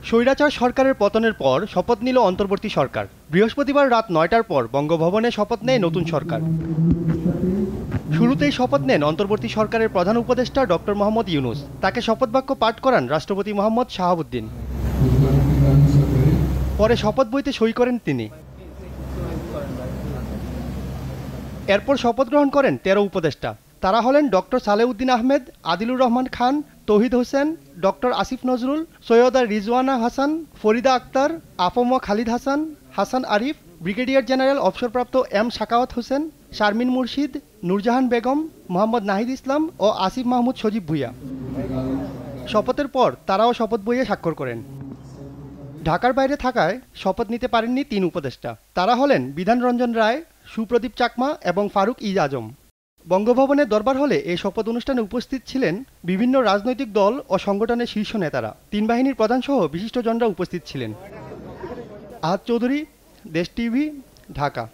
স্বৈরাচার সরকারের পতনের পর শপথ নিল অন্তর্বর্তী সরকার। বৃহস্পতিবার রাত ৯টার পর বঙ্গভবনে শপথ নেয় নতুন সরকার। শুরুতেই শপথ নেন অন্তর্বর্তী সরকারের প্রধান উপদেষ্টা ডক্টর মোহাম্মদ ইউনূস। তাকে শপথ বাক্য পাঠ করান রাষ্ট্রপতি মোহাম্মদ শাহাবুদ্দিন। পরে শপথ বইতে সই করেন তিনি। এরপর শপথ গ্রহণ করেন ১৩ উপদেষ্টা। তারা হলেন doctor Salehuddin Ahmed, Adilur Rahman Khan, Touhid Hossain, doctor Asif Nazrul, Syeda Rizwana Hasan, Farida Akhter, A F M Khalid Hasan, Hasan Arif, brigadier general অবসরপ্রাপ্ত এম সাখাওয়াত হোসেন, শারমিন মুর্শিদ, নূরজাহান বেগম, মোহাম্মদ নাহিদ ইসলাম ও আসিফ মাহমুদ সজীব ভুইয়া। শপথের পর তারাও শপথ বইয়ে স্বাক্ষর করেন। ঢাকার বাইরে থাকায় শপথ নিতে পারেননি ৩ উপদেষ্টা। তারা হলেন বিধান রঞ্জন রায়, সুপ্রদীপ চাকমা এবং ফারুক ই আজম। বঙ্গভবনের দরবার হলে এই শপথ অনুষ্ঠানে উপস্থিত ছিলেন বিভিন্ন রাজনৈতিক দল ও সংগঠনের শীর্ষ নেতারা। ৩ বাহিনীর প্রধানসহ বিশিষ্টজনরা উপস্থিত ছিলেন। আহাদ চৌধুরী, দেশ টিভি, ঢাকা।